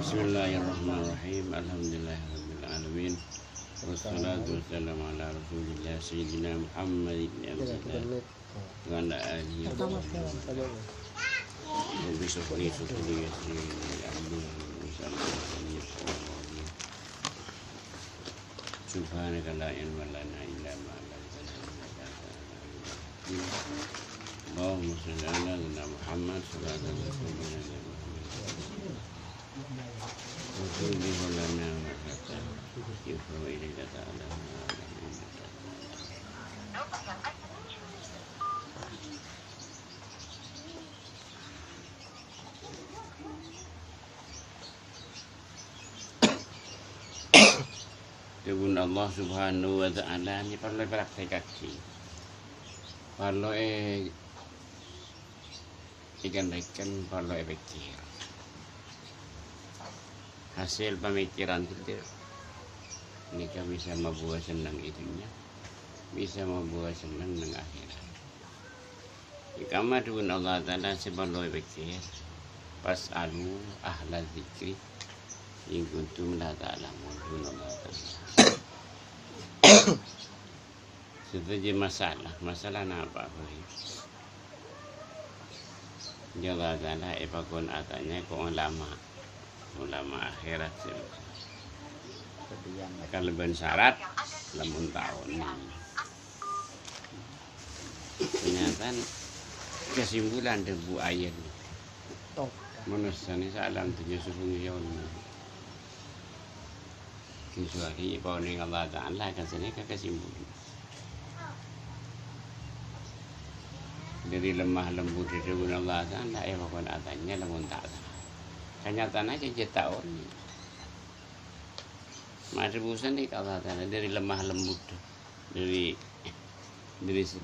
Bismillahirrahmanirrahim. Alhamdulillahirabbil alamin. Wassalatu wassalamu ala Rasulillah sayyidina Muhammad ibn Abdillah wa ala alihi wa sahbihi. Subhanaka la ilma lana illa ma 'allamtana innaka antal alimul hakim. Allahumma shalli ala sayyidina Muhammad sallallahu alaihi wasallam. وَتُوبِهُ لَنَا وَحَتَّى يُفْرَوْا إِلَيْكَ تَعَالَى Kebun Allah subhanahu wa ta'ala ni perlu praktek kaki. Perlu ikan perlu pikir. Hasil pemikiran kita ini kan bisa membuat senang itunya, bisa membuat senang dengan akhirat. Jika madun Allah Ta'ala sebelum pikir pas'alu ahla zikri in kuntum la ta'lamun Allah Ta'ala. Setuju masalah apa Allah Ta'ala ipakun atanya ko ulama akhirat sih. Kalau ben syarat lamun tahun ternyata kesimpulan debu ayat menusani salam tujuh subuh yaun kecuali pauning Allah Ta'ala kasihnya kesimpulan dari lemah lembut dari Allah Ta'ala pokok atanya lamun ta'ala kenyataannya aja tahun masih busan nih kalau tanya dari lemah lembut dari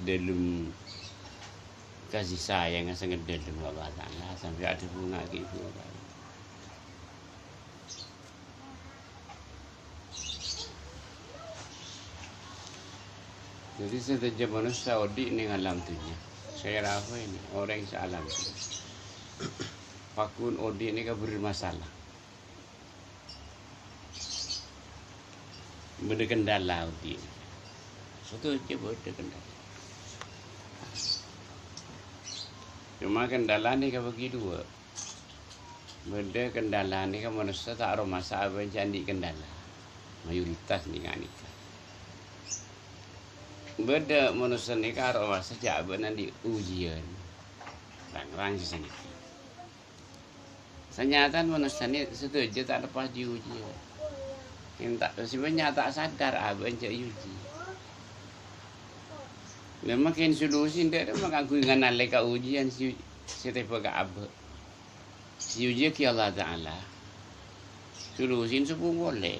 dalam kasih sayang yang sangat dalam Allah Ta'ala sampai ada bunga gitu. Jadi setiap manusia Saudi ini alam tunya saya rasa ini orang sealam Fakun Odi ini kan bermasalah. Berdekendala Odi. Satu aja berdekendala. Cuma kendala ni kan bagi dua. Berdekendala ni kan manusia tak ada masalah jadi kendala. Mayoritas ni kan ni. Beda manusia ni kan ada masalah jawaban nanti ujian. Rang-rang sini. Ternyata manusia ini setuju tak lepas diuji. Minta sebenarnya tak sadar apa yang uji. Memang makin solusi dia mengaku dengan nalika ujian si tepa ke apa. Si uji ke Allah Ta'ala. Solusi sepuluh boleh.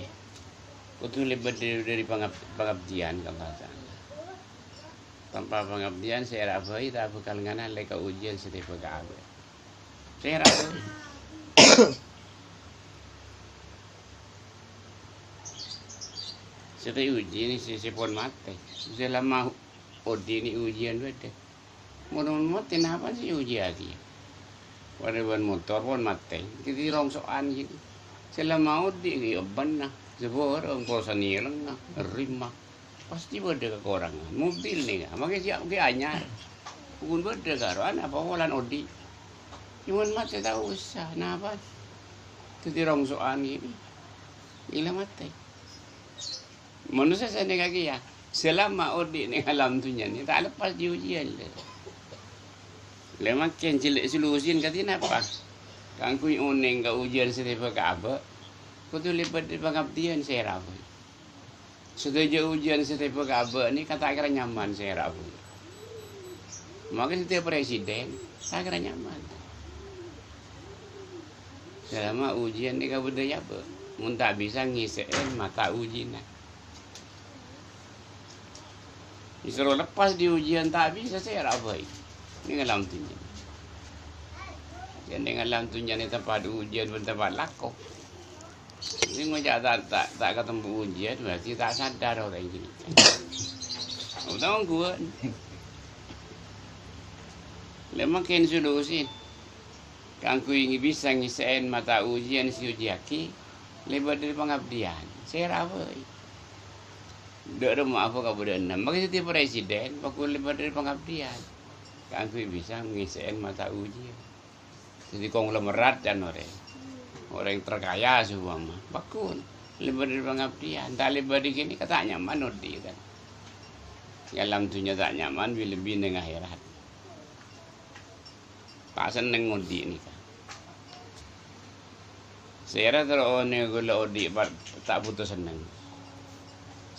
Kutu lebih dari pengabdian ke Allah Ta'ala. Tanpa pengabdian saya rabai tak bakal dengan nalika ujian si tepa ke apa. Saya rabai. Saya uji ni saya pun mati. Selama odi ni ujian beda. Mau mati apa sih uji lagi? Pada motor pun mati. Kita rongsokan gitu. Selama odi ni benar. Sebab orang kosan ni lang rimah. Pasti beda kekurangan. Mobil ni kan. Makanya siap ke anyar. Pun beda karuan apa walan odi. Cuma mati tak usah, kenapa? Ketirong soal ini, gila mati. Manusia saya ni kaki ya, selama odi ni alam tunya ni tak lepas di ujian le. Lemakin cilik solusin kata apa? Kang kui uning ke ujian setiap ke apa? Kau tu lepas di pengabdian saya rabu. Setuju ujian setiap ke apa ni kata kira nyaman saya rabu. Maka setiap presiden tak kira nyaman. Selama ujian ni kau berdaya apa? Mun tak bisa ngisiin mata ujian. Disuruh lepas di ujian tak bisa saya apa? Ini ngalam tunnya. Yang dengan ngalam tunnya ni tempat ujian pun tempat laku. Ini ngajak tak ketemu ujian berarti tak sadar orang ini. Tahu gua. Lemakin solusi. Kang ku ingin bisa ngisain mata ujian si ujiaki lebar dari pengabdian. Saya rawai. Dek rumah apa kau berenam. Maka itu presiden, aku lebar dari pengabdian. Kang ku bisa ngisain mata ujian. Jadi konglomerat dan orang yang terkaya semua mah. Bakun lebar dari pengabdian. Tak lebar di sini kata nyaman di kan. Dalam dunia tak nyaman, lebih dengan akhirat. Tak seneng ngodi ni kan. Saya rasa orang gula odi tak putus seneng.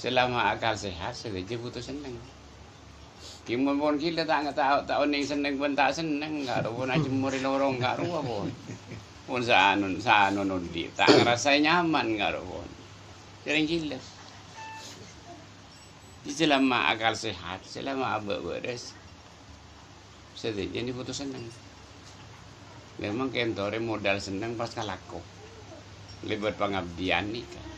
Selama akal sehat, saja putus seneng. Kimun pun kita tak tahu tak orang seneng pun tak seneng. Gak ada pun aja muri lorong gak ruah pun. Pun saanun odi tak ngerasa nyaman gak ada pun. Sering gila. Selama akal sehat, selama abah beres, saja jadi putus seneng. Memang kentore modal seneng pas kalako. Lebat pengabdian nih kan.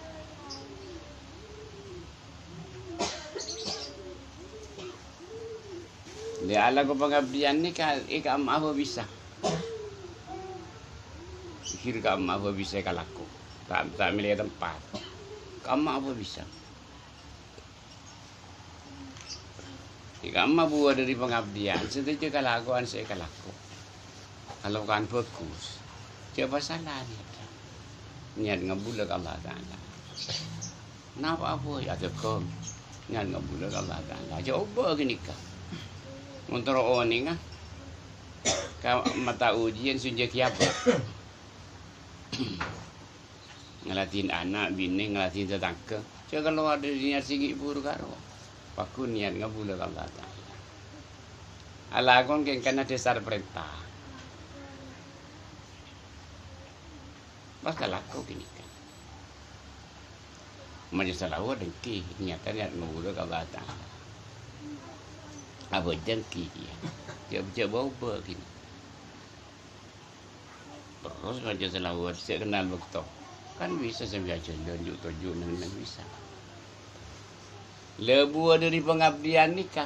Dia ala ko pengabdian nih kan, ikam apa bisa? Kira kamu apa bisa kalako? Tak milih tempat. Kamu apa bisa? Jika emak buat dari pengabdian, setuju kelakuan saya kelaku. Kalau kan fokus, coba salah niat ngebulak Allah Ta'ala. Kenapa apa ya tekom? Niat ngebulak Allah Ta'ala. Coba gini kan. Untuk orang ini kan, mata ujian sunjak apa? Ngelatin anak, bini, ngelatin tetangga. Coba kalau ada niat sigi buruk karo. Aku niat ngabula Allah Ta'ala. Alakon keng kana dasar perintah. Bakal aku gini kan. Majlis salawat dengki niatan niat ngabula Allah Ta'ala. Apa dengki ya. Coba ubah gini. Terus majlis salawat saya kenal betul. Kan bisa sambil jalan tujuh memang bisa. Lebu dari pengabdian nikah.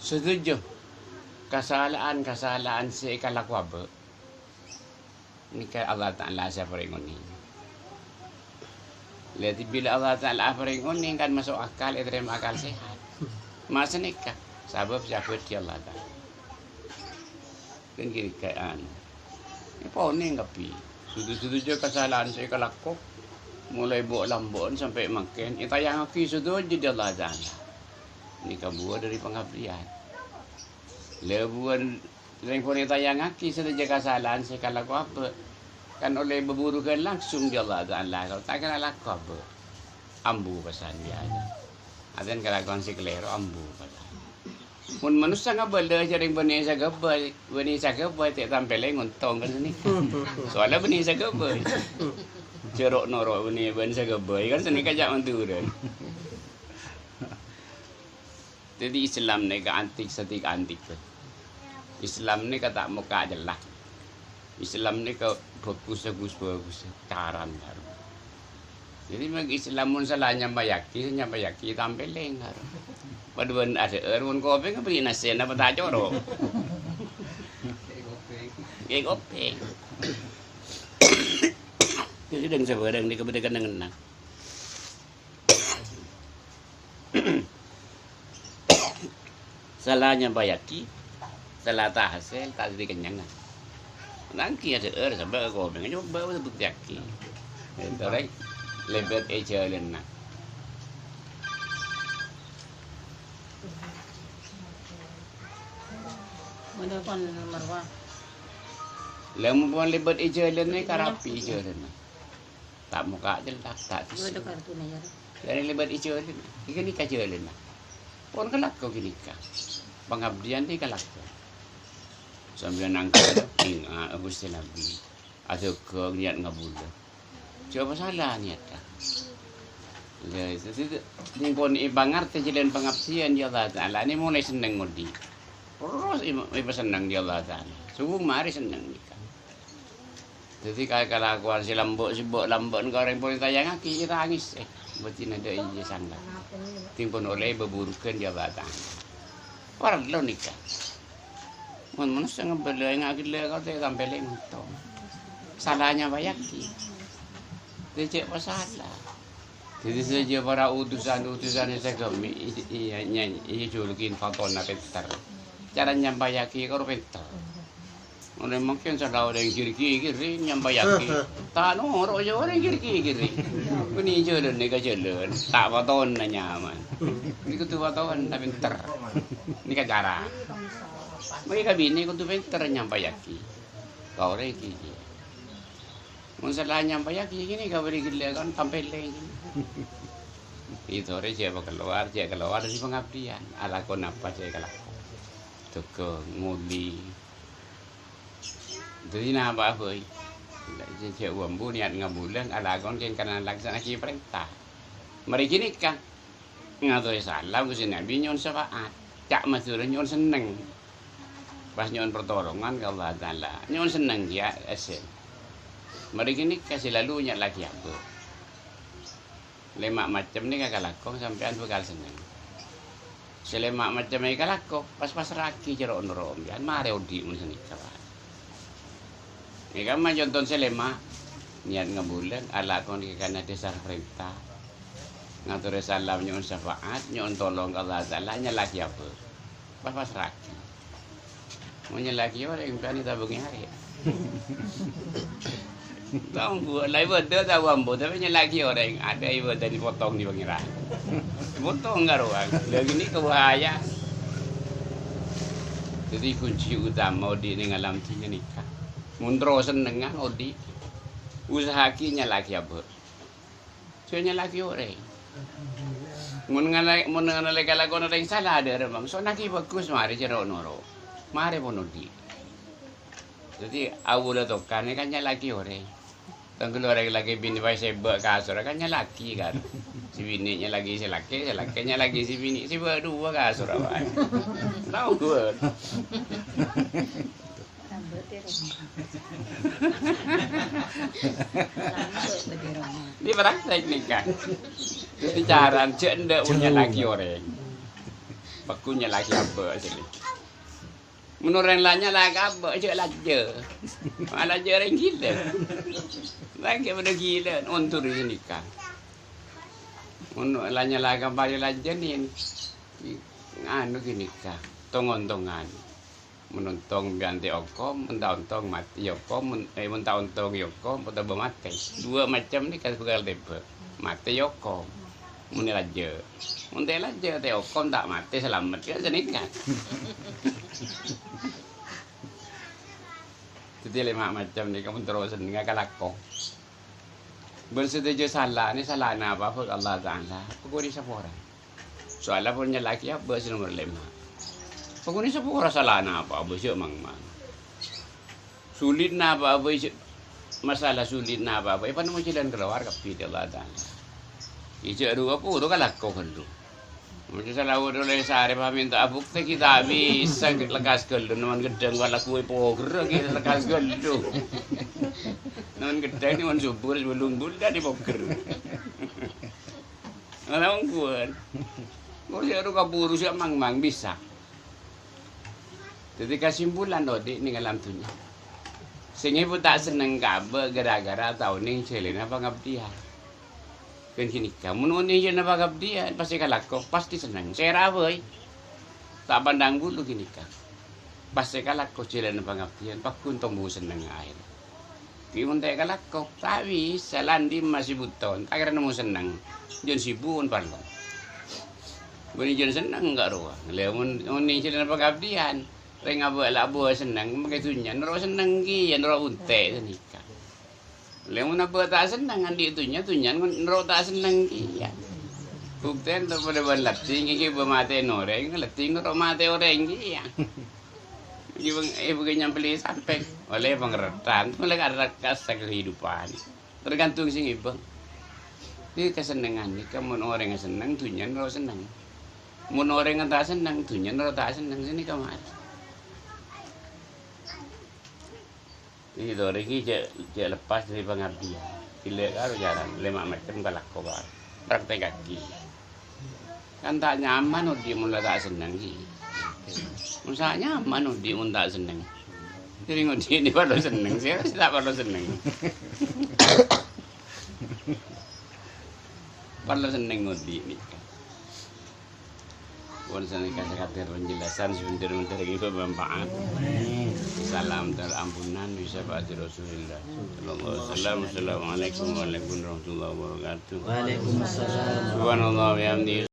Setuju. Kesalahan seikala kuabe. Nikah Allah Ta'ala saya peringoni. Lihat bila Allah Ta'ala peringoni kan masuk akal, terima akal sehat. Masa nikah. Sebab siapa dia Allah Ta'ala. Kan kiri kayaan. Ini pohon ni ngapi. Setuju kesalahan seikala kuabe. Mulai buat lambon sampai makan. Itu yang aku sudah jadi Allah Ta'ala. Ini kabuat dari pengabdian. Lebuan yang pun itu yang aku sudah jaga kesalahan sekala aku apa. Kan oleh berburukan langsung di Allah Ta'ala. Kalau tak kena laku apa. Ambu pesan dia aja. Ada kalau kongsi kelero ambu pesan. Pun manusia nggak boleh jadi benih sagabay tak tampil lagi nguntong kan sini. Soalnya benih sagabay. Cerok norok ni bangsa gabay kan seni kajak manturan. Jadi Islam ni ke antik setik antik tu. Islam ni ke tak muka jelas. Islam ni ke bagus karan baru. Jadi bagi Islam pun salahnya bayaki tampil lengar. Paduan ada erun kopi kan beli nasi apa tak corok. Kayak kopi. Jadi dengan sebarang di kebetulan dengan salahnya bayaki, salah tak hasil, tak jadi kenyangan. Nanti ada sampai ke kopi, coba untuk yaki. Itu lebet aja lena. Mana pun marwah. Lemu pun lebet aja lena karapi aja lena. Tak muka jelas, tak tisu. Ada kartu na yara. Dari lebat ijo lena. Ika nikah aja lena. Pon kelak kau gini kah? Pengabdian dia kelak kau. Sambil nangkep, ingat Gusti Nabi. Atau kau niat ngabula. Coba salah niat dah. Ya, itu ni pun ibangar terjadian pengabdian dia Allah Ta'ala. Ini mulai senang ngudi. Terus ibu senang dia Allah Ta'ala. Sungguh mari senang nikah. Jadi kalau aku si lambok kau orang pun tayang aki kita angis berarti ada ije sangga. Timpun oleh berburukan dia batang. Orang lo nikah. manusia ngebeli ngagile kau teh tampilin itu. Salahnya banyak sih. Dia masalah. Jadi saja para utusan saya kami iya julukin fatona pintar. Cara nyambayaki kau pintar. Orang mungkin salah orang kiri nyambayaki. Tak orang je orang kiri. Ini jalan ni jalan. Tak faton nyaman. Ini tu faton tak pintar. Ini cara. Mereka bini kau tu pintar nyambayaki. Kau orang kiri. Masalah nyambayaki gini kau beri gila kan tampil lagi. Itu orang siapa keluar dari pengabdian. Ala kau napa saya kalau tukang nguli. Jadi napa boy? Saya uambu niat ngabulan ala kau kan karena laksana ki perintah. Mari gini kan ngatur salam kusi nabi nyon syafaat. Cak masuk nyon seneng. Pas nyon pertolongan ke Allah Taala. Nyon seneng dia asyik. Mari gini kasih lalunya lagi apa? 5 macam ni kakak lakong sampean bakal seneng. Selema macam ni kakak lakong pas raki jerok norom kan mare odi mun seni kawan. Ni kan mah contoh selema niat ngabulan ala kon di kana dasar perintah. Ngatur salam nyon syafaat nyon tolong Allah Taala nya lagi apa? Pas raki. Mun nya lagi orang impian kita bengi hari. Tahu buat lain betul tahu ambo tapi lagi orang ada ibu dari potong di pengiran potong nggak ruang lagi ni kebahaya jadi kunci utama odi ni ngalam tinya nikah mundro senengan odi usaha kinya lagi apa soalnya lagi orang mun ngalai kalau kau orang salah ada orang so nak bagus mari cerok noro mari pun odi jadi awal tu kan lagi orang. Tanggal orang lagi bini bayi sebab kasur kan laki kan. Si bininya lagi si lakinya lagi si bini si berdua kasur apa. Tahu gue. Di praktek nikah. Jadi cara cendek punya laki orang. Bakunya laki apa sini. Menurut yang lainnya lah apa aja lajar. Malah lajar yang gila. Lagi pada gila untuk di nikah. Menurut lainnya lah kembali lajar ni anu nikah. Tongon-tongan. Menuntong ganti okom, mentauntong mati okom, mentauntong yokom, potong mati. Dua macam ni kan pegal tempe. Mati yokom. Muni lajar. Muni lajar te okom tak mati selamat kan senikah. Jadi 5 macam ni kamu terus dengan kalakong. Bersetuju salah ni salah apa pun Allah Taala. Pukul siapa orang. Soalnya punya laki apa sih nomor 5. Pukul siapa orang salah apa besok mang. Sulit apa masalah sulit apa. Apa nama jalan keluar kapi Allah Taala. Ijak dua apa tu kalakong dulu. Macam salah oleh sehari minta bukti kita bisa lekas geldo namun gedeng wala kue poker kita lekas geldo namun gedeng ni man subur sebelum bulan di poker namun kuat kalau saya kaburu siap mang bisa jadi kesimpulan dodi ni ngalam tunya sehingga ibu tak seneng kabe gara-gara tahun ni celina pengabdian. Kan kini kamu ni je nak bagap dia pasti kalakok pasti senang. Saya rawai tak pandang bulu kini kan. Pasti kalakok jalan pengabdian pakun tombu senang air. Kimun tak kalakok tapi selandi masih buton. Tak kira nemu senang. Jon sibun parlo. Bani jon senang enggak ruang. Lemun ni jalan pengabdian. Reng abu senang pakai tunyan. Ro senang ki, ro unte nikah. Lemun apa tak senang andi itunya tunyan nro tak senang iya. Bukten tu pada berlatih iki bermate noreng letih nro mate orang iya. Ibu nyambeli sampai oleh pengertian oleh rakas kehidupan. Tergantung sing ibu. Ini kesenangan ni kamu orang yang senang tunyan nro senang. Mun orang yang tak senang tunyan nro tak senang sini kamar. Ini orang ini je lepas dari pengabdian. Gila karo jalan 5 macam galak kobar. Praktek kaki. Kan tak nyaman udi mun tak seneng sih. Mun sak nyaman udi mun tak seneng. Jadi ngudi ini pada seneng, saya tak pada seneng. Pada seneng ngudi ini. Pun sana kasih kata penjelasan sebentar-bentar itu bermanfaat. Salam terampunan bisa pada Rasulullah. Assalamualaikum warahmatullahi wabarakatuh. Waalaikumsalam. Subhanallah wa bihamdihi.